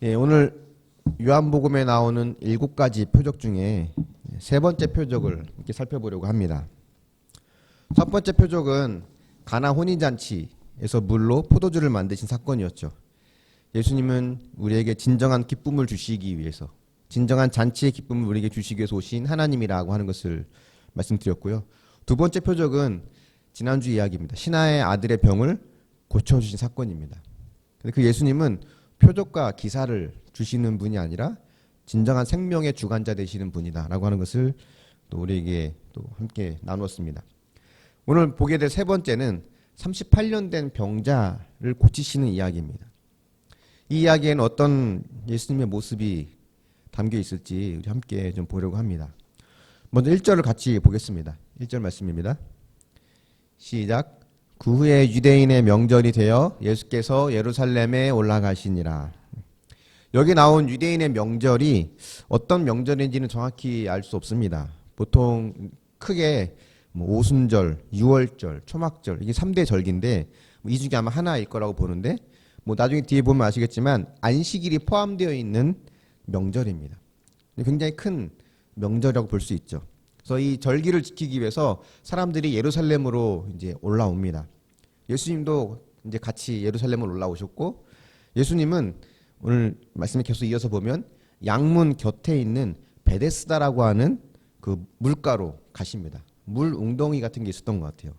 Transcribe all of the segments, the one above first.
예, 오늘 요한복음에 나오는 7가지 표적 중에 세 번째 표적을 이렇게 살펴보려고 합니다. 첫 번째 표적은 가나 혼인잔치에서 물로 포도주를 만드신 사건이었죠. 예수님은 우리에게 진정한 기쁨을 주시기 위해서, 진정한 잔치의 기쁨을 우리에게 주시기 위해서 오신 하나님이라고 하는 것을 말씀드렸고요. 두 번째 표적은 지난주 이야기입니다. 신하의 아들의 병을 고쳐주신 사건입니다. 근데 그 예수님은 표적과 기사를 주시는 분이 아니라 진정한 생명의 주관자 되시는 분이다라고 하는 것을 또 우리에게 또 함께 나누었습니다. 오늘 보게 될 세 번째는 38년 된 병자를 고치시는 이야기입니다. 이 이야기에는 어떤 예수님의 모습이 담겨 있을지 우리 함께 좀 보려고 합니다. 먼저 1절을 같이 보겠습니다. 1절 말씀입니다. 시작. 그 후에 유대인의 명절이 되어 예수께서 예루살렘에 올라가시니라. 여기 나온 유대인의 명절이 어떤 명절인지는 정확히 알 수 없습니다. 보통 크게 오순절, 유월절, 초막절 이게 3대 절기인데 이 중에 아마 하나일 거라고 보는데 나중에 뒤에 보면 아시겠지만 안식일이 포함되어 있는 명절입니다. 굉장히 큰 명절이라고 볼 수 있죠. 그래서 이 절기를 지키기 위해서 사람들이 예루살렘으로 이제 올라옵니다. 예수님도 이제 같이 예루살렘으로 올라오셨고, 예수님은 오늘 말씀을 계속 이어서 보면 양문 곁에 있는 베데스다라고 하는 그 물가로 가십니다. 물 웅덩이 같은 게 있었던 것 같아요.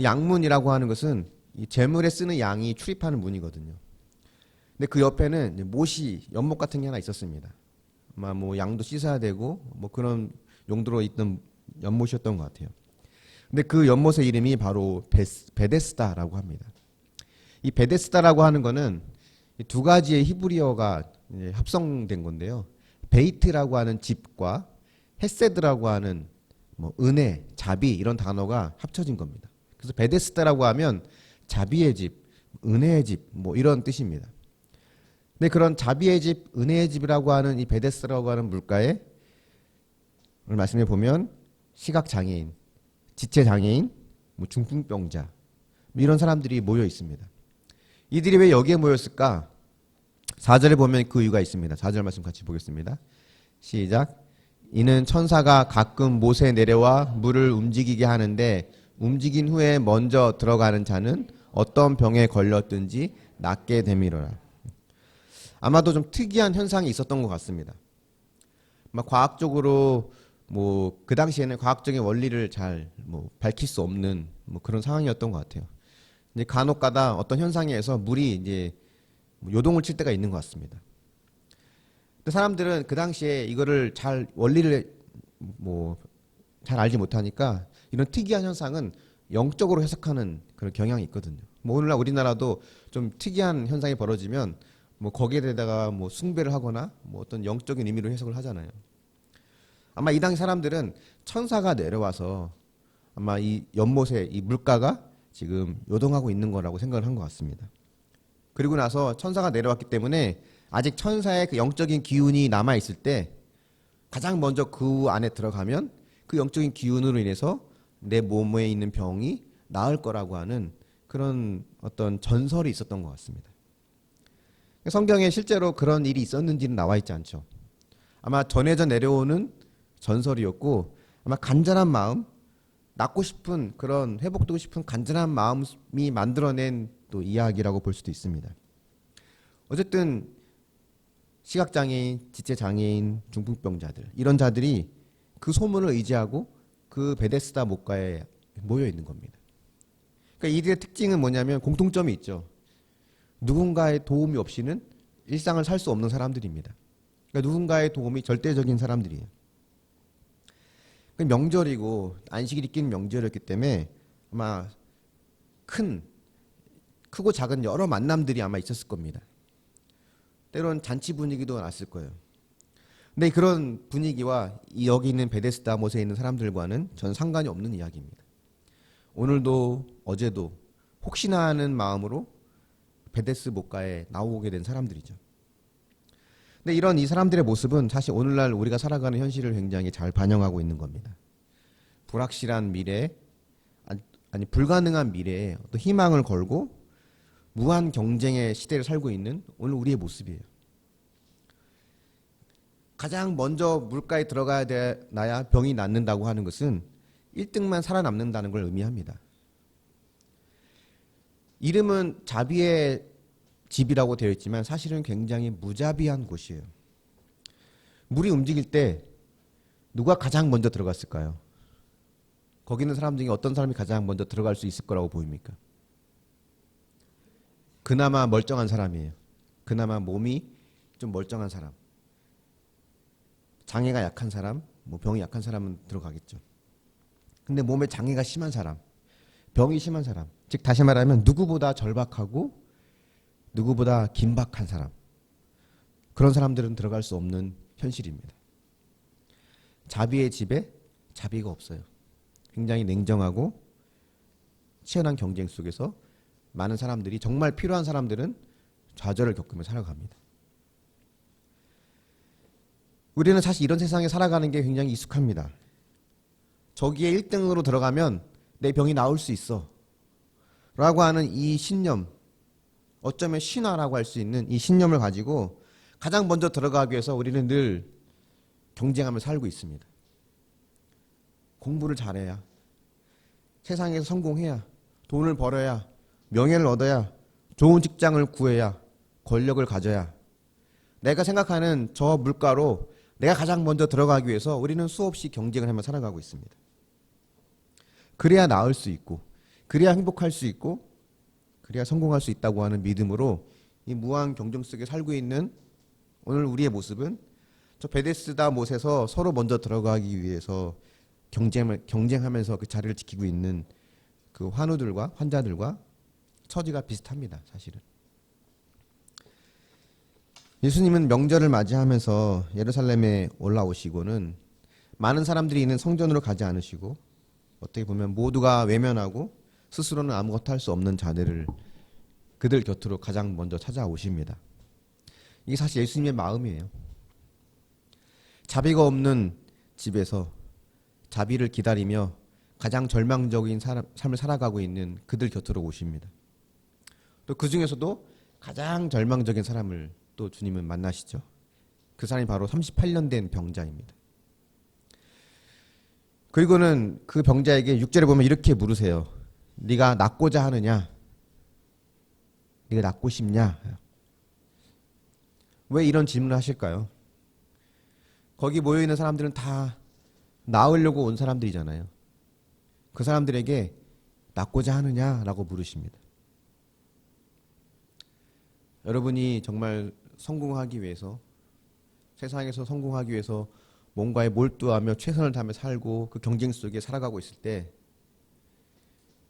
양문이라고 하는 것은 이 제물에 쓰는 양이 출입하는 문이거든요. 근데 그 옆에는 못이 연못 같은 게 하나 있었습니다. 아마 양도 씻어야 되고 그런 용도로 있던 연못이었던 것 같아요. 근데 그 연못의 이름이 바로 베데스다라고 합니다. 이 베데스다라고 하는 거는 두 가지의 히브리어가 합성된 건데요. 베이트라고 하는 집과 헤세드라고 하는 은혜, 자비 이런 단어가 합쳐진 겁니다. 그래서 베데스다라고 하면 자비의 집, 은혜의 집 이런 뜻입니다. 근데 그런 자비의 집, 은혜의 집이라고 하는 이 베데스다라고 하는 물가에 오늘 말씀해 보면 시각장애인, 지체장애인, 중풍병자 이런 사람들이 모여 있습니다. 이들이 왜 여기에 모였을까? 4절에 보면 그 이유가 있습니다. 4절 말씀 같이 보겠습니다. 시작. 이는 천사가 가끔 못에 내려와 물을 움직이게 하는데 움직인 후에 먼저 들어가는 자는 어떤 병에 걸렸든지 낫게 됨이로라. 아마도 좀 특이한 현상이 있었던 것 같습니다. 과학적으로 그 당시에는 과학적인 원리를 잘 밝힐 수 없는 그런 상황이었던 것 같아요. 이제 간혹가다 어떤 현상에 의해서 물이 이제 요동을 칠 때가 있는 것 같습니다. 근데 사람들은 그 당시에 이거를 잘 원리를 잘 알지 못하니까 이런 특이한 현상은 영적으로 해석하는 그런 경향이 있거든요. 오늘날 우리나라도 좀 특이한 현상이 벌어지면 거기에 대다가 숭배를 하거나 어떤 영적인 의미로 해석을 하잖아요. 아마 이 당시 사람들은 천사가 내려와서 아마 이 연못에 이 물가가 지금 요동하고 있는 거라고 생각을 한 것 같습니다. 그리고 나서 천사가 내려왔기 때문에 아직 천사의 그 영적인 기운이 남아 있을 때 가장 먼저 그 안에 들어가면 그 영적인 기운으로 인해서 내 몸에 있는 병이 나을 거라고 하는 그런 어떤 전설이 있었던 것 같습니다. 성경에 실제로 그런 일이 있었는지는 나와 있지 않죠. 아마 전해져 내려오는 전설이었고 아마 간절한 마음, 낫고 싶은 그런 회복되고 싶은 간절한 마음이 만들어낸 또 이야기라고 볼 수도 있습니다. 어쨌든 시각장애인, 지체장애인, 중풍병자들 이런 자들이 그 소문을 의지하고 그 베데스다 못가에 모여 있는 겁니다. 그러니까 이들의 특징은 뭐냐면 공통점이 있죠. 누군가의 도움이 없이는 일상을 살 수 없는 사람들입니다. 그러니까 누군가의 도움이 절대적인 사람들이에요. 명절이고 안식일이 끼는 명절이었기 때문에 아마 크고 작은 여러 만남들이 아마 있었을 겁니다. 때로는 잔치 분위기도 났을 거예요. 근데 그런 분위기와 여기 있는 베데스다 못에 있는 사람들과는 전 상관이 없는 이야기입니다. 오늘도 어제도 혹시나 하는 마음으로 베데스 못가에 나오게 된 사람들이죠. 근데 이런 이 사람들의 모습은 사실 오늘날 우리가 살아가는 현실을 굉장히 잘 반영하고 있는 겁니다. 불확실한 미래, 아니 불가능한 미래에 어떤 희망을 걸고 무한 경쟁의 시대를 살고 있는 오늘 우리의 모습이에요. 가장 먼저 물가에 들어가야 나야 병이 낫는다고 하는 것은 1등만 살아남는다는 걸 의미합니다. 이름은 자비의 집이라고 되어 있지만 사실은 굉장히 무자비한 곳이에요. 물이 움직일 때 누가 가장 먼저 들어갔을까요? 거기 있는 사람 중에 어떤 사람이 가장 먼저 들어갈 수 있을 거라고 보입니까? 그나마 멀쩡한 사람이에요. 그나마 몸이 좀 멀쩡한 사람. 장애가 약한 사람, 뭐 병이 약한 사람은 들어가겠죠. 근데 몸에 장애가 심한 사람, 병이 심한 사람, 즉 다시 말하면 누구보다 절박하고 누구보다 긴박한 사람, 그런 사람들은 들어갈 수 없는 현실입니다. 자비의 집에 자비가 없어요. 굉장히 냉정하고 치열한 경쟁 속에서 많은 사람들이, 정말 필요한 사람들은 좌절을 겪으며 살아갑니다. 우리는 사실 이런 세상에 살아가는 게 굉장히 익숙합니다. 저기에 1등으로 들어가면 내 병이 나을 수 있어 라고 하는 이 신념, 어쩌면 신화라고 할 수 있는 이 신념을 가지고 가장 먼저 들어가기 위해서 우리는 늘 경쟁하며 살고 있습니다. 공부를 잘해야, 세상에서 성공해야, 돈을 벌어야, 명예를 얻어야, 좋은 직장을 구해야, 권력을 가져야, 내가 생각하는 저 물가로 내가 가장 먼저 들어가기 위해서 우리는 수없이 경쟁을 하며 살아가고 있습니다. 그래야 나을 수 있고, 그래야 행복할 수 있고, 그래야 성공할 수 있다고 하는 믿음으로 이 무한 경쟁 속에 살고 있는 오늘 우리의 모습은 저 베데스다 못에서 서로 먼저 들어가기 위해서 경쟁하면서 그 자리를 지키고 있는 그 환우들과 환자들과 처지가 비슷합니다. 사실은. 예수님은 명절을 맞이하면서 예루살렘에 올라오시고는 많은 사람들이 있는 성전으로 가지 않으시고 어떻게 보면 모두가 외면하고 스스로는 아무것도 할 수 없는 자들을 그들 곁으로 가장 먼저 찾아오십니다. 이게 사실 예수님의 마음이에요. 자비가 없는 집에서 자비를 기다리며 가장 절망적인 삶을 살아가고 있는 그들 곁으로 오십니다. 또 그 중에서도 가장 절망적인 사람을 또 주님은 만나시죠. 그 사람이 바로 38년 된 병자입니다. 그리고는 그 병자에게 6절에 보면 이렇게 물으세요. 네가 낫고자 하느냐? 네가 낫고 싶냐? 왜 이런 질문을 하실까요? 거기 모여있는 사람들은 다 나으려고 온 사람들이잖아요. 그 사람들에게 낫고자 하느냐라고 물으십니다. 여러분이 정말 성공하기 위해서, 세상에서 성공하기 위해서 뭔가에 몰두하며 최선을 다하며 살고 그 경쟁 속에 살아가고 있을 때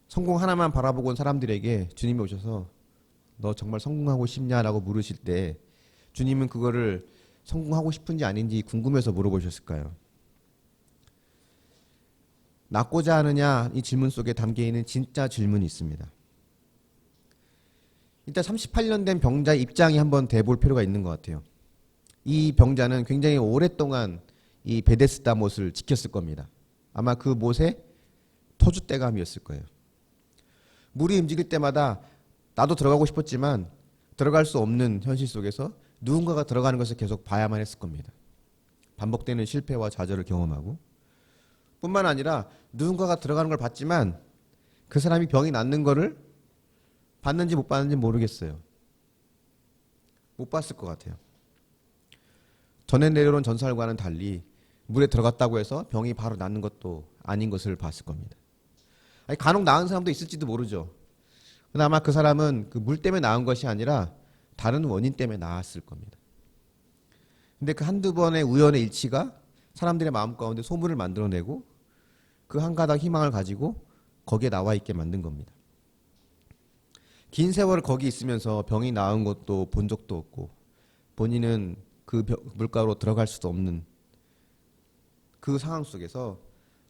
성공 하나만 바라보고 온 사람들에게 주님이 오셔서 너 정말 성공하고 싶냐라고 물으실 때 주님은 그거를 성공하고 싶은지 아닌지 궁금해서 물어보셨을까요? 낫고자 하느냐, 이 질문 속에 담겨있는 진짜 질문이 있습니다. 일단 38년 된 병자의 입장이 한번 돼볼 필요가 있는 것 같아요. 이 병자는 굉장히 오랫동안 이 베데스다 못을 지켰을 겁니다. 아마 그 못에 터줏대감이었을 거예요. 물이 움직일 때마다 나도 들어가고 싶었지만 들어갈 수 없는 현실 속에서 누군가가 들어가는 것을 계속 봐야만 했을 겁니다. 반복되는 실패와 좌절을 경험하고, 뿐만 아니라 누군가가 들어가는 걸 봤지만 그 사람이 병이 낫는 거를 봤는지 못 봤는지 모르겠어요. 못 봤을 것 같아요. 전에 내려온 전설과는 달리 물에 들어갔다고 해서 병이 바로 낫는 것도 아닌 것을 봤을 겁니다. 아니, 간혹 나은 사람도 있을지도 모르죠. 근데 아마 그 사람은 그 물 때문에 나은 것이 아니라 다른 원인 때문에 나았을 겁니다. 근데 그 한두 번의 우연의 일치가 사람들의 마음 가운데 소문을 만들어내고 그 한 가닥 희망을 가지고 거기에 나와 있게 만든 겁니다. 긴 세월 거기 있으면서 병이 나은 것도 본 적도 없고 본인은 그 물가로 들어갈 수도 없는 그 상황 속에서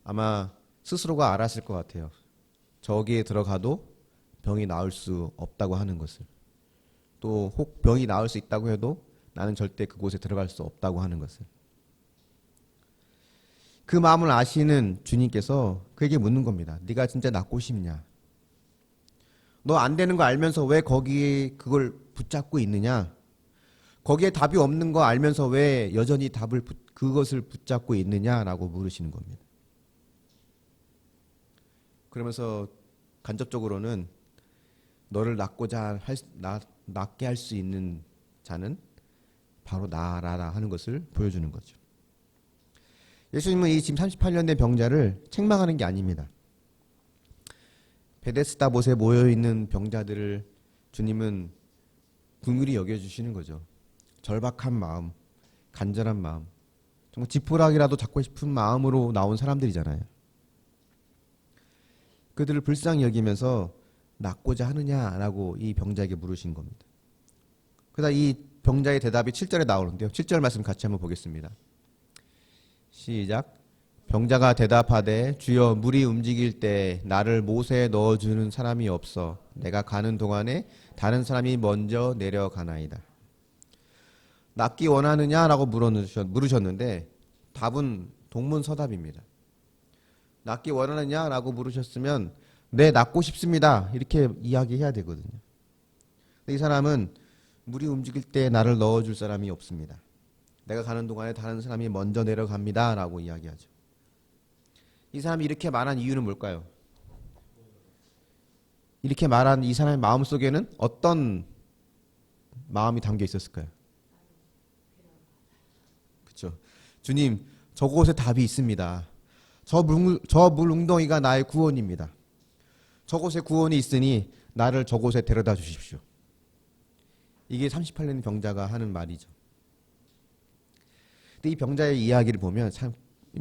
아마 스스로가 알았을 것 같아요. 저기에 들어가도 병이 나을 수 없다고 하는 것을, 또 혹 병이 나을 수 있다고 해도 나는 절대 그곳에 들어갈 수 없다고 하는 것을. 그 마음을 아시는 주님께서 그에게 묻는 겁니다. 네가 진짜 낫고 싶냐? 너 안 되는 거 알면서 왜 거기에 그걸 붙잡고 있느냐? 거기에 답이 없는 거 알면서 왜 여전히 그것을 붙잡고 있느냐라고 물으시는 겁니다. 그러면서 간접적으로는 너를 낫게 할 수 있는 자는 바로 나라라 하는 것을 보여주는 거죠. 예수님은 이 지금 38년 된 병자를 책망하는 게 아닙니다. 베데스다 못에 모여있는 병자들을 주님은 긍휼히 여겨주시는 거죠. 절박한 마음, 간절한 마음, 정말 지푸라기라도 잡고 싶은 마음으로 나온 사람들이잖아요. 그들을 불쌍히 여기면서 낫고자 하느냐라고 이 병자에게 물으신 겁니다. 그러다 이 병자의 대답이 7절에 나오는데요. 7절 말씀 같이 한번 보겠습니다. 시작. 병자가 대답하되 주여 물이 움직일 때 나를 못에 넣어주는 사람이 없어 내가 가는 동안에 다른 사람이 먼저 내려가나이다. 낫기 원하느냐라고 물으셨는데 답은 동문서답입니다. 낫기 원하느냐라고 물으셨으면 네, 낫고 싶습니다. 이렇게 이야기해야 되거든요. 근데 이 사람은 물이 움직일 때 나를 넣어줄 사람이 없습니다. 내가 가는 동안에 다른 사람이 먼저 내려갑니다. 라고 이야기하죠. 이 사람이 이렇게 말한 이유는 뭘까요? 이렇게 말한 이 사람의 마음속에는 어떤 마음이 담겨 있었을까요? 그렇죠. 주님, 저곳에 답이 있습니다. 저 물웅덩이가 나의 구원입니다. 저곳에 구원이 있으니 나를 저곳에 데려다 주십시오. 이게 38년 병자가 하는 말이죠. 근데 이 병자의 이야기를 보면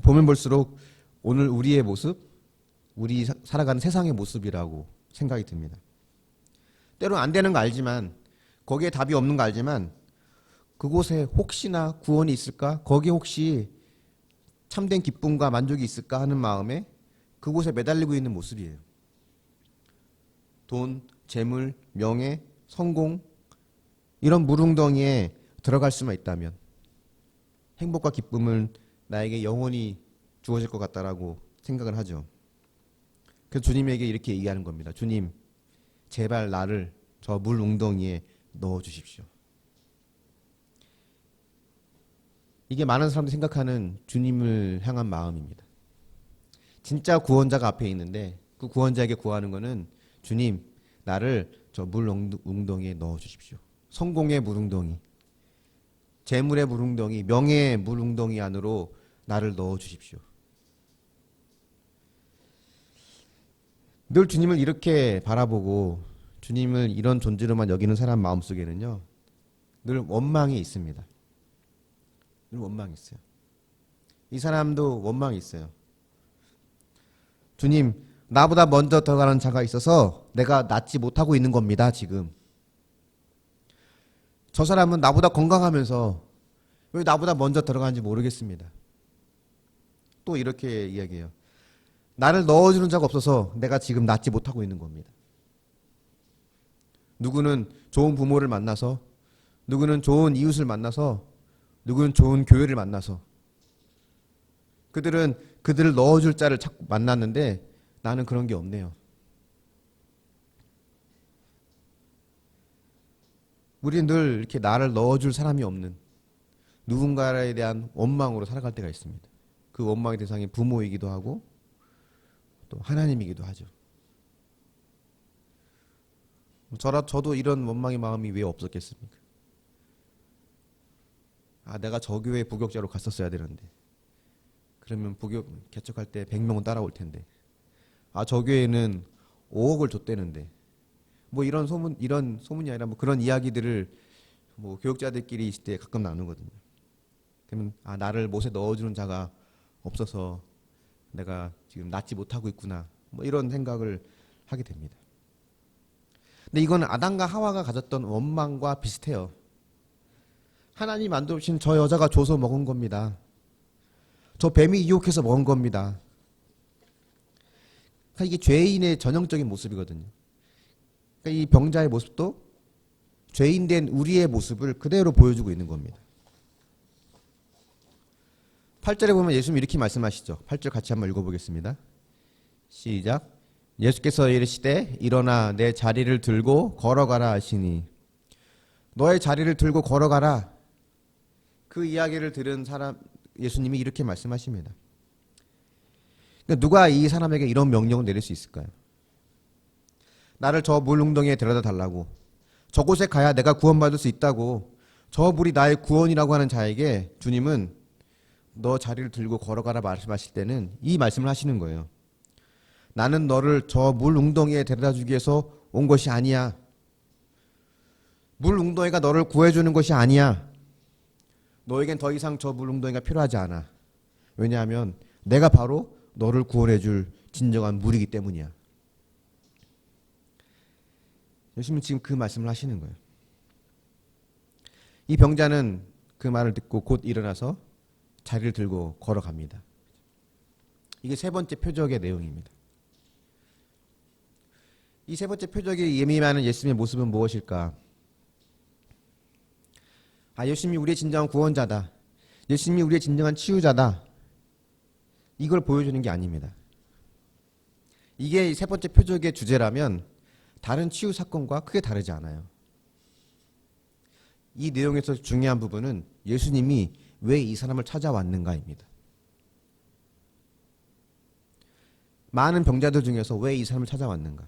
보면 볼수록 오늘 우리의 모습, 우리 살아가는 세상의 모습이라고 생각이 듭니다. 때로는 안 되는 거 알지만, 거기에 답이 없는 거 알지만, 그곳에 혹시나 구원이 있을까? 거기에 혹시 참된 기쁨과 만족이 있을까 하는 마음에 그곳에 매달리고 있는 모습이에요. 돈, 재물, 명예, 성공, 이런 물웅덩이에 들어갈 수만 있다면 행복과 기쁨은 나에게 영원히 주어질 것 같다라고 생각을 하죠. 그래서 주님에게 이렇게 얘기하는 겁니다. 주님, 제발 나를 저 물웅덩이에 넣어주십시오. 이게 많은 사람들이 생각하는 주님을 향한 마음입니다. 진짜 구원자가 앞에 있는데 그 구원자에게 구하는 것은 주님, 나를 저 물웅덩이에 넣어주십시오. 성공의 물웅덩이, 재물의 물웅덩이, 명예의 물웅덩이 안으로 나를 넣어주십시오. 늘 주님을 이렇게 바라보고 주님을 이런 존재로만 여기는 사람 마음속에는요, 늘 원망이 있습니다. 늘 원망이 있어요. 이 사람도 원망이 있어요. 주님, 나보다 먼저 들어가는 자가 있어서 내가 낫지 못하고 있는 겁니다, 지금. 저 사람은 나보다 건강하면서 왜 나보다 먼저 들어가는지 모르겠습니다. 또 이렇게 이야기해요. 나를 넣어주는 자가 없어서 내가 지금 낫지 못하고 있는 겁니다. 누구는 좋은 부모를 만나서, 누구는 좋은 이웃을 만나서, 누구는 좋은 교회를 만나서 그들은 그들을 넣어줄 자를 자꾸 만났는데 나는 그런 게 없네요. 우리는 늘 이렇게 나를 넣어줄 사람이 없는 누군가에 대한 원망으로 살아갈 때가 있습니다. 그 원망의 대상이 부모이기도 하고 또 하나님이기도 하죠. 저도 이런 원망의 마음이 왜 없었겠습니까? 내가 저 교회 부격자로 갔었어야 되는데, 그러면 부격 개척할 때 100명은 따라올 텐데, 저 교회는 5억을 줬대는데, 뭐 이런 소문이 아니라 뭐 그런 이야기들을 뭐 교육자들끼리 있을 때 가끔 나누거든요. 그러면 나를 못에 넣어주는 자가 없어서 내가 지금 낫지 못하고 있구나, 뭐 이런 생각을 하게 됩니다. 근데 이건 아담과 하와가 가졌던 원망과 비슷해요. 하나님 만드신 저 여자가 줘서 먹은 겁니다. 저 뱀이 유혹해서 먹은 겁니다. 그러니까 이게 죄인의 전형적인 모습이거든요. 그러니까 이 병자의 모습도 죄인된 우리의 모습을 그대로 보여주고 있는 겁니다. 8절에 보면 예수님이 이렇게 말씀하시죠. 8절 같이 한번 읽어보겠습니다. 시작. 예수께서 이르시되 일어나 내 자리를 들고 걸어가라 하시니 너의 자리를 들고 걸어가라. 그 이야기를 들은 사람 예수님이 이렇게 말씀하십니다. 그러니까 누가 이 사람에게 이런 명령을 내릴 수 있을까요? 나를 저 물웅덩이에 데려다 달라고, 저곳에 가야 내가 구원받을 수 있다고, 저 물이 나의 구원이라고 하는 자에게 주님은 너 자리를 들고 걸어가라 말씀하실 때는 이 말씀을 하시는 거예요. 나는 너를 저 물웅덩이에 데려다 주기 위해서 온 것이 아니야. 물웅덩이가 너를 구해주는 것이 아니야. 너에겐 더 이상 저 물웅덩이가 필요하지 않아. 왜냐하면 내가 바로 너를 구원해줄 진정한 물이기 때문이야. 예수님은 지금 그 말씀을 하시는 거예요. 이 병자는 그 말을 듣고 곧 일어나서 자리를 들고 걸어갑니다. 이게 세 번째 표적의 내용입니다. 이 세 번째 표적이 예미하는 예수님의 모습은 무엇일까? 예수님이 우리의 진정한 구원자다. 예수님이 우리의 진정한 치유자다. 이걸 보여주는 게 아닙니다. 이게 세 번째 표적의 주제라면 다른 치유 사건과 크게 다르지 않아요. 이 내용에서 중요한 부분은 예수님이 왜 이 사람을 찾아왔는가입니다. 많은 병자들 중에서 왜 이 사람을 찾아왔는가?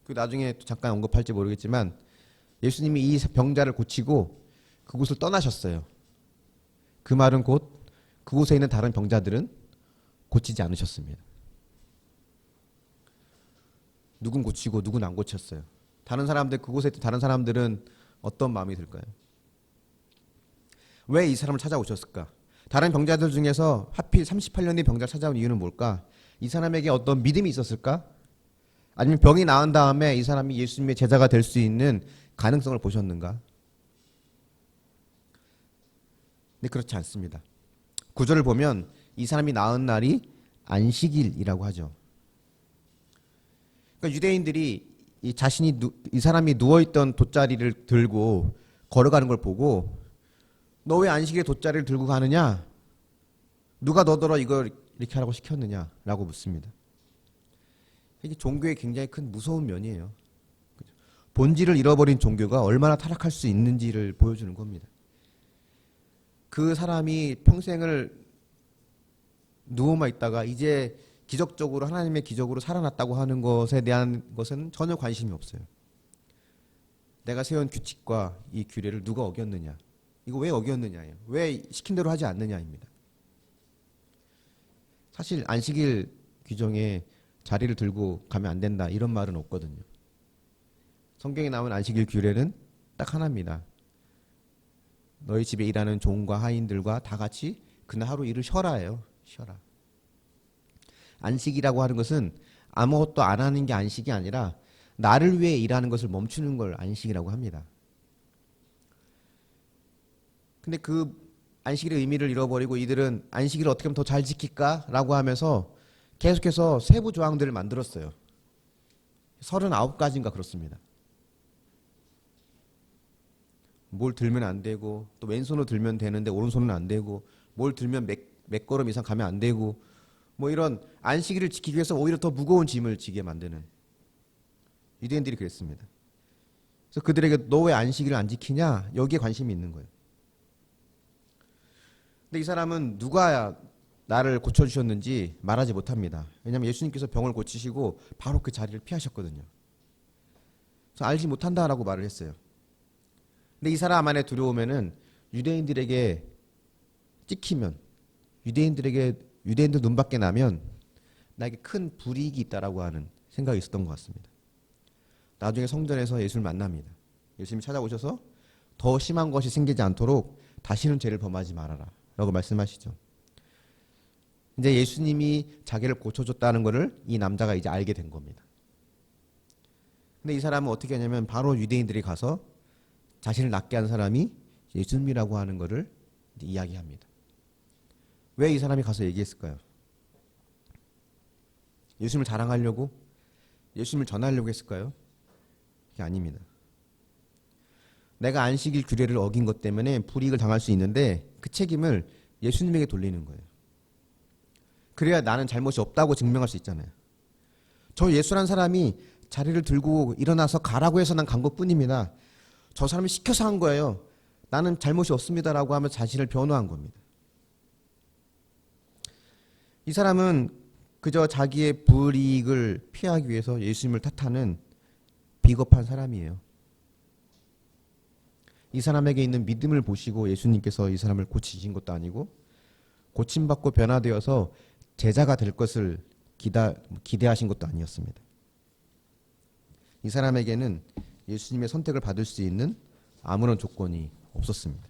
그 나중에 잠깐 언급할지 모르겠지만 예수님이 이 병자를 고치고 그곳을 떠나셨어요. 그 말은 곧 그곳에 있는 다른 병자들은 고치지 않으셨습니다. 누군 고치고 누군 안 고쳤어요. 다른 사람들, 그곳에 있던 다른 사람들은 어떤 마음이 들까요? 왜 이 사람을 찾아오셨을까? 다른 병자들 중에서 하필 38년의 병자를 찾아온 이유는 뭘까? 이 사람에게 어떤 믿음이 있었을까? 아니면 병이 나은 다음에 이 사람이 예수님의 제자가 될 수 있는 가능성을 보셨는가? 근데 그렇지 않습니다. 구절을 보면 이 사람이 나은 날이 안식일이라고 하죠. 그러니까 유대인들이 이 사람이 누워있던 돗자리를 들고 걸어가는 걸 보고 너 왜 안식일에 돗자리를 들고 가느냐? 누가 너더러 이걸 이렇게 하라고 시켰느냐? 라고 묻습니다. 이게 종교의 굉장히 큰 무서운 면이에요. 본질을 잃어버린 종교가 얼마나 타락할 수 있는지를 보여주는 겁니다. 그 사람이 평생을 누워만 있다가 이제 기적적으로 하나님의 기적으로 살아났다고 하는 것에 대한 것은 전혀 관심이 없어요. 내가 세운 규칙과 이 규례를 누가 어겼느냐, 이거 왜 어겼느냐예요. 왜 시킨 대로 하지 않느냐입니다. 사실 안식일 규정에 자리를 들고 가면 안 된다 이런 말은 없거든요. 성경에 나온 안식일 규례는 딱 하나입니다. 너희 집에 일하는 종과 하인들과 다 같이 그날 하루 일을 쉬어라예요. 쉬어라. 안식이라고 하는 것은 아무것도 안 하는 게 안식이 아니라 나를 위해 일하는 것을 멈추는 걸 안식이라고 합니다. 근데 그 안식일의 의미를 잃어버리고 이들은 안식일을 어떻게 하면 더 잘 지킬까라고 하면서 계속해서 세부 조항들을 만들었어요. 39가지인가 그렇습니다. 뭘 들면 안 되고, 또 왼손으로 들면 되는데 오른손은 안 되고, 뭘 들면 몇 걸음 이상 가면 안 되고, 뭐 이런 안식일을 지키기 위해서 오히려 더 무거운 짐을 지게 만드는 유대인들이 그랬습니다. 그래서 그들에게 너 왜 안식일을 안 지키냐? 여기에 관심이 있는 거예요. 근데 이 사람은 누가 나를 고쳐주셨는지 말하지 못합니다. 왜냐하면 예수님께서 병을 고치시고 바로 그 자리를 피하셨거든요. 그래서 알지 못한다라고 말을 했어요. 근데 이 사람 안에 들어오면은 유대인들에게 찍히면, 유대인들 눈밖에 나면 나에게 큰 불이익이 있다라고 하는 생각이 있었던 것 같습니다. 나중에 성전에서 예수를 만납니다. 예수님이 찾아오셔서 더 심한 것이 생기지 않도록 다시는 죄를 범하지 말아라 라고 말씀하시죠. 이제 예수님이 자기를 고쳐줬다는 것을 이 남자가 이제 알게 된 겁니다. 근데 이 사람은 어떻게 하냐면 바로 유대인들이 가서 자신을 낫게 한 사람이 예수님이라고 하는 것을 이야기합니다. 왜 이 사람이 가서 얘기했을까요? 예수님을 자랑하려고? 예수님을 전하려고 했을까요? 그게 아닙니다. 내가 안식일 규례를 어긴 것 때문에 불이익을 당할 수 있는데 그 책임을 예수님에게 돌리는 거예요. 그래야 나는 잘못이 없다고 증명할 수 있잖아요. 저 예수란 사람이 자리를 들고 일어나서 가라고 해서 난 간 것뿐입니다. 저 사람이 시켜서 한 거예요. 나는 잘못이 없습니다라고 하며 자신을 변호한 겁니다. 이 사람은 그저 자기의 불이익을 피하기 위해서 예수님을 탓하는 비겁한 사람이에요. 이 사람에게 있는 믿음을 보시고 예수님께서 이 사람을 고치신 것도 아니고 고침받고 변화되어서 제자가 될 것을 기대하신 것도 아니었습니다. 이 사람에게는 예수님의 선택을 받을 수 있는 아무런 조건이 없었습니다.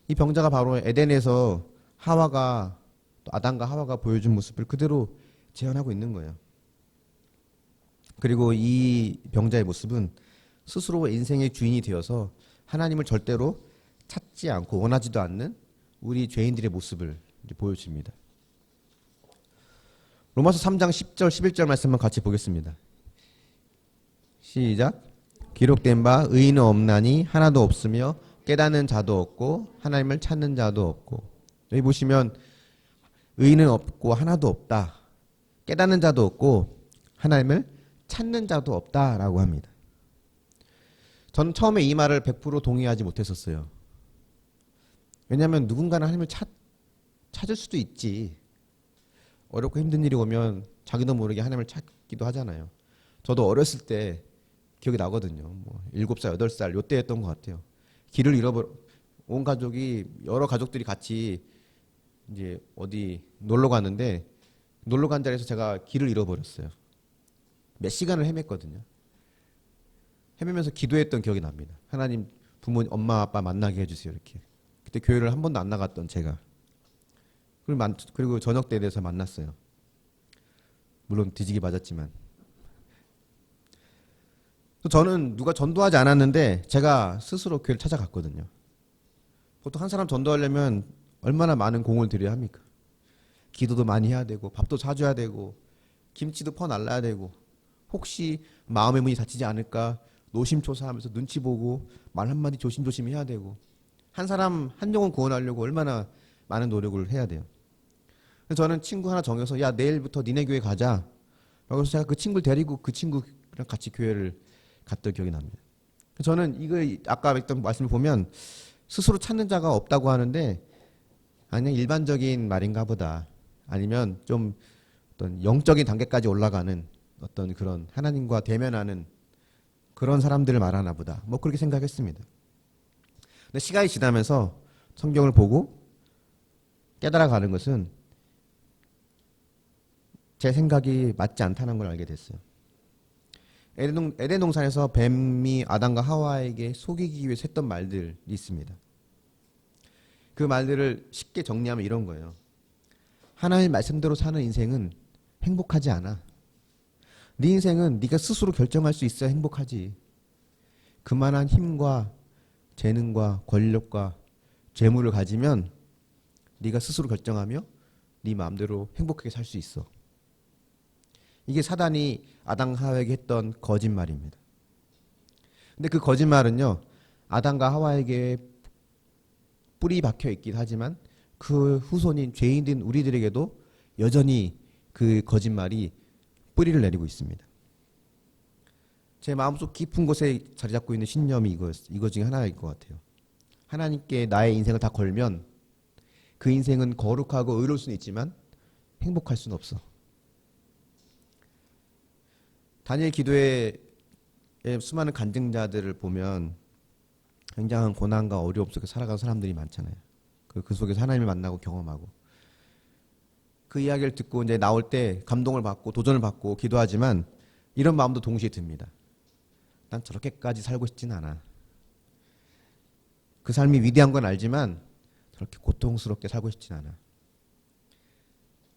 이 병자가 바로 에덴에서 아담과 하와가 보여준 모습을 그대로 재현하고 있는 거예요. 그리고 이 병자의 모습은 스스로 인생의 주인이 되어서 하나님을 절대로 찾지 않고 원하지도 않는 우리 죄인들의 모습을 보여줍니다. 로마서 3장 10절 11절 말씀만 같이 보겠습니다. 시작. 기록된 바 의인은 없나니 하나도 없으며 깨닫는 자도 없고 하나님을 찾는 자도 없고. 여기 보시면 의인은 없고 하나도 없다. 깨닫는 자도 없고 하나님을 찾는 자도 없다라고 합니다. 저는 처음에 이 말을 100% 동의하지 못했었어요. 왜냐하면 누군가는 하나님을 찾을 수도 있지. 어렵고 힘든 일이 오면 자기도 모르게 하나님을 찾기도 하잖아요. 저도 어렸을 때 기억이 나거든요. 뭐 7살, 8살 요때 했던 것 같아요. 길을 온 가족이 여러 가족들이 같이 이제 어디 놀러 갔는데 놀러 간 자리에서 제가 길을 잃어버렸어요. 몇 시간을 헤맸거든요. 헤매면서 기도했던 기억이 납니다. 하나님 부모님 엄마 아빠 만나게 해주세요 이렇게. 그때 교회를 한 번도 안 나갔던 제가 그리고 저녁 때 돼서 만났어요. 물론 뒤지기 맞았지만 저는 누가 전도하지 않았는데 제가 스스로 교회를 찾아갔거든요. 보통 한 사람 전도하려면 얼마나 많은 공을 들여야 합니까? 기도도 많이 해야 되고 밥도 사줘야 되고 김치도 퍼날라야 되고 혹시 마음의 문이 닫히지 않을까 노심초사하면서 눈치 보고 말 한마디 조심조심 해야 되고 한 사람 한 영혼 구원하려고 얼마나 많은 노력을 해야 돼요. 그래서 저는 친구 하나 정해서 야 내일부터 니네 교회 가자. 그래서 제가 그 친구를 데리고 그 친구랑 같이 교회를 갔던 기억이 납니다. 저는 이거 아까 했던 말씀을 보면 스스로 찾는 자가 없다고 하는데 그냥 일반적인 말인가 보다. 아니면 좀 어떤 영적인 단계까지 올라가는 어떤 그런 하나님과 대면하는 그런 사람들을 말하나 보다. 뭐 그렇게 생각했습니다. 근데 시간이 지나면서 성경을 보고 깨달아가는 것은 제 생각이 맞지 않다는 걸 알게 됐어요. 에덴 동산에서 뱀이 아담과 하와에게 속이기 위해서 했던 말들이 있습니다. 그 말들을 쉽게 정리하면 이런 거예요. 하나님 말씀대로 사는 인생은 행복하지 않아. 네 인생은 네가 스스로 결정할 수 있어야 행복하지. 그만한 힘과 재능과 권력과 재물을 가지면 네가 스스로 결정하며 네 마음대로 행복하게 살 수 있어. 이게 사단이 아담 하와에게 했던 거짓말입니다. 근데 그 거짓말은요. 아담과 하와에게 뿌리 박혀 있긴 하지만 그 후손인 죄인된 우리들에게도 여전히 그 거짓말이 뿌리를 내리고 있습니다. 제 마음속 깊은 곳에 자리 잡고 있는 신념이 이거 중에 하나일 것 같아요. 하나님께 나의 인생을 다 걸면 그 인생은 거룩하고 의로울 수는 있지만 행복할 수는 없어. 다니엘 기도의 수많은 간증자들을 보면 굉장한 고난과 어려움 속에 살아가는 사람들이 많잖아요. 그 속에서 하나님을 만나고 경험하고 그 이야기를 듣고 이제 나올 때 감동을 받고 도전을 받고 기도하지만 이런 마음도 동시에 듭니다. 난 저렇게까지 살고 싶진 않아. 그 삶이 위대한 건 알지만 저렇게 고통스럽게 살고 싶진 않아.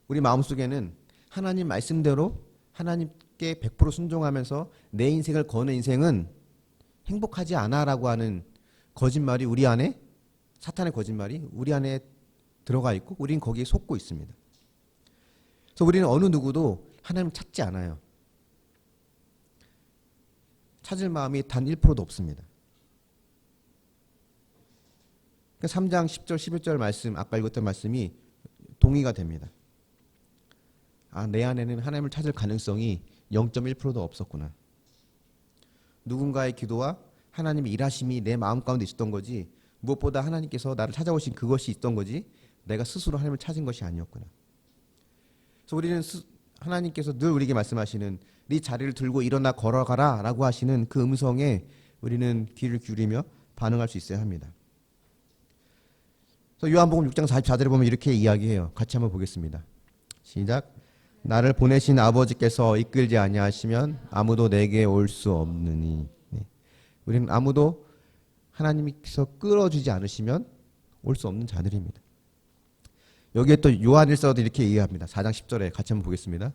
우리 마음속에는 하나님 말씀대로 하나님께 100% 순종하면서 내 인생을 거는 인생은 행복하지 않아라고 하는 거짓말이 우리 안에 사탄의 거짓말이 우리 안에 들어가 있고 우리는 거기에 속고 있습니다. 그래서 우리는 어느 누구도 하나님을 찾지 않아요. 찾을 마음이 단 1%도 없습니다. 3장 10절 11절 말씀 아까 읽었던 말씀이 동의가 됩니다. 내 안에는 하나님을 찾을 가능성이 0.1%도 없었구나. 누군가의 기도와 하나님의 일하심이 내 마음 가운데 있었던 거지, 무엇보다 하나님께서 나를 찾아오신 그것이 있던 거지, 내가 스스로 하나님을 찾은 것이 아니었구나. 그래서 우리는 하나님께서 늘 우리에게 말씀하시는 네 자리를 들고 일어나 걸어가라 라고 하시는 그 음성에 우리는 귀를 기울이며 반응할 수 있어야 합니다. 그래서 요한복음 6장 44절에 보면 이렇게 이야기해요. 같이 한번 보겠습니다. 시작. 나를 보내신 아버지께서 이끌지 아니하시면 아무도 내게 올 수 없느니. 네. 우리는 아무도 하나님께서 끌어주지 않으시면 올 수 없는 자들입니다. 여기에 또 요한일서도 이렇게 이해합니다. 4장 10절에 같이 한번 보겠습니다.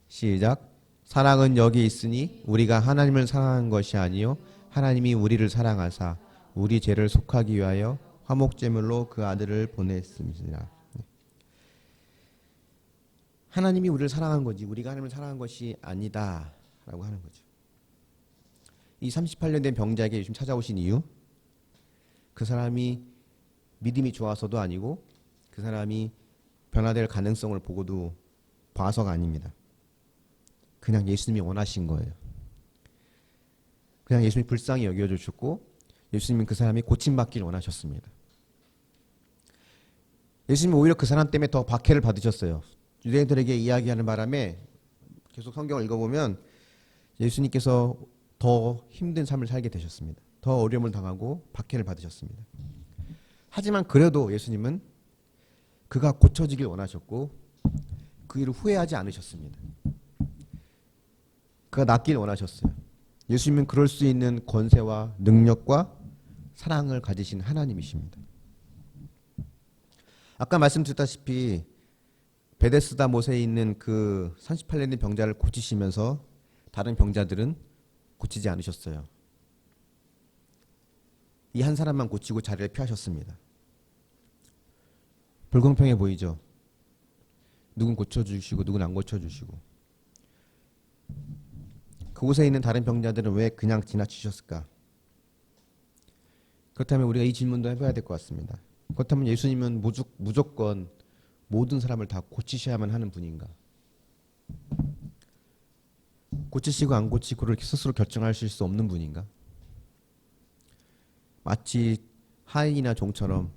시작. 사랑은 여기 있으니 우리가 하나님을 사랑한 것이 아니요 하나님이 우리를 사랑하사 우리 죄를 속하기 위하여 화목제물로 그 아들을 보냈습니다. 하나님이 우리를 사랑한 거지 우리가 하나님을 사랑한 것이 아니다 라고 하는 거죠. 이 38년 된 병자에게 요즘 찾아오신 이유, 그 사람이 믿음이 좋아서도 아니고 그 사람이 변화될 가능성을 보고도 봐서가 아닙니다. 그냥 예수님이 원하신 거예요. 그냥 예수님이 불쌍히 여겨주셨고 예수님은 그 사람이 고침받기를 원하셨습니다. 예수님은 오히려 그 사람 때문에 더 박해를 받으셨어요. 유대인들에게 이야기하는 바람에 계속 성경을 읽어보면 예수님께서 더 힘든 삶을 살게 되셨습니다. 더 어려움을 당하고 박해를 받으셨습니다. 하지만 그래도 예수님은 그가 고쳐지길 원하셨고 그 일을 후회하지 않으셨습니다. 그가 낫길 원하셨어요. 예수님은 그럴 수 있는 권세와 능력과 사랑을 가지신 하나님이십니다. 아까 말씀드렸다시피 베데스다 못에 있는 그 38년 된 병자를 고치시면서 다른 병자들은 고치지 않으셨어요. 이 한 사람만 고치고 자리를 피하셨습니다. 불공평해 보이죠? 누군 고쳐주시고 누군 안 고쳐주시고. 그곳에 있는 다른 병자들은 왜 그냥 지나치셨을까? 그렇다면 우리가 이 질문도 해봐야 될 것 같습니다. 그렇다면 예수님은 무조건 모든 사람을 다 고치셔야만 하는 분인가? 고치시고 안 고치고를 스스로 결정하실 수 없는 분인가? 마치 하인이나 종처럼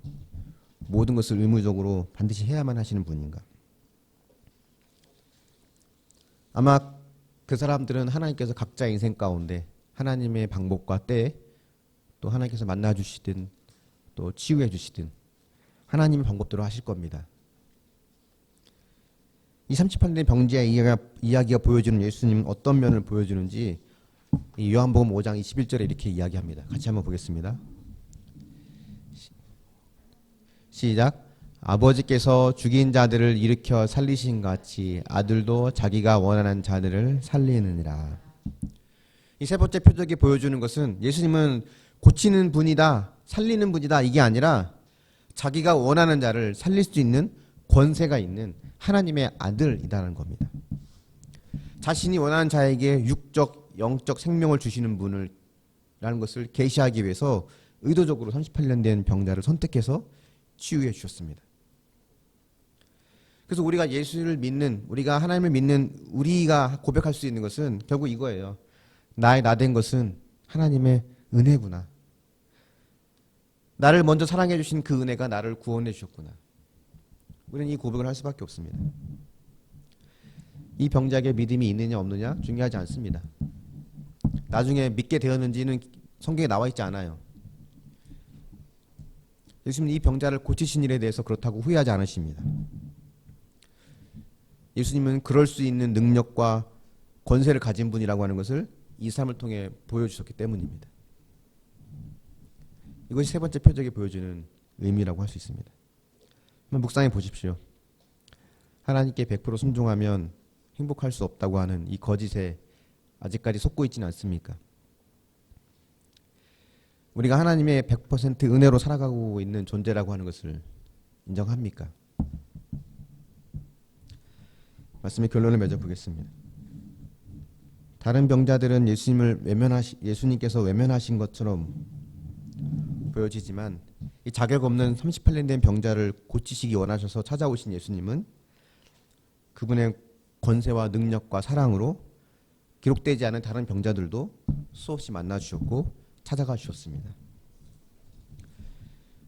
모든 것을 의무적으로 반드시 해야만 하시는 분인가? 아마 그 사람들은 하나님께서 각자의 인생 가운데 하나님의 방법과 때에 또 하나님께서 만나주시든 또 치유해 주시든 하나님의 방법대로 하실 겁니다. 이 38년의 병자의 이야기가 보여주는 예수님은 어떤 면을 보여주는지 이 요한복음 5장 21절에 이렇게 이야기합니다. 같이 한번 보겠습니다. 시작. 아버지께서 죽인 자들을 일으켜 살리신 같이 아들도 자기가 원하는 자들을 살리느니라. 이 세 번째 표적이 보여주는 것은 예수님은 고치는 분이다, 살리는 분이다 이게 아니라 자기가 원하는 자를 살릴 수 있는 권세가 있는 하나님의 아들이라는 겁니다. 자신이 원하는 자에게 육적, 영적 생명을 주시는 분이라는 것을 계시하기 위해서 의도적으로 38년 된 병자를 선택해서 치유해 주셨습니다. 그래서 우리가 예수를 믿는, 우리가 하나님을 믿는 우리가 고백할 수 있는 것은 결국 이거예요. 나 된 것은 하나님의 은혜구나. 나를 먼저 사랑해 주신 그 은혜가 나를 구원해 주셨구나. 우리는 이 고백을 할 수밖에 없습니다. 이 병자에게 믿음이 있느냐 없느냐 중요하지 않습니다. 나중에 믿게 되었는지는 성경에 나와 있지 않아요. 예수님은 이 병자를 고치신 일에 대해서 그렇다고 후회하지 않으십니다. 예수님은 그럴 수 있는 능력과 권세를 가진 분이라고 하는 것을 이 삶을 통해 보여주셨기 때문입니다. 이것이 세 번째 표적이 보여주는 의미라고 할 수 있습니다. 한번 묵상해 보십시오. 하나님께 100% 순종하면 행복할 수 없다고 하는 이 거짓에 아직까지 속고 있지는 않습니까? 우리가 하나님의 100% 은혜로 살아가고 있는 존재라고 하는 것을 인정합니까? 말씀의 결론을 맺어보겠습니다. 다른 병자들은 예수님께서 외면하신 것처럼 보여지지만 이 자격 없는 38년 된 병자를 고치시기 원하셔서 찾아오신 예수님은 그분의 권세와 능력과 사랑으로 기록되지 않은 다른 병자들도 수없이 만나 주셨고 찾아가 주셨습니다.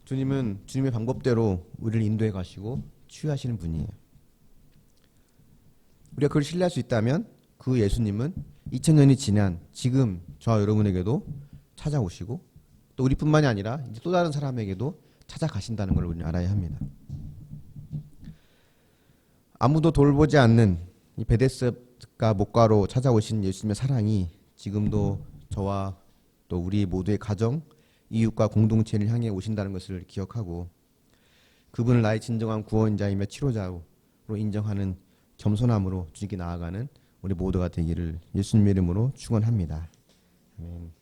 주님은 주님의 방법대로 우리를 인도해 가시고 치유하시는 분이에요. 우리가 그걸 신뢰할 수 있다면 그 예수님은 2000년이 지난 지금 저와 여러분에게도 찾아오시고 또 우리뿐만이 아니라 이제 또 다른 사람에게도 찾아가신다는 걸 우리는 알아야 합니다. 아무도 돌보지 않는 이 베데스다 목가로 찾아오신 예수님의 사랑이 지금도 저와 또 우리 모두의 가정, 이웃과 공동체를 향해 오신다는 것을 기억하고 그분을 나의 진정한 구원자이며 치료자로 인정하는 겸손함으로 주님께 나아가는 우리 모두가 되기를 예수님의 이름으로 축원합니다. 아멘.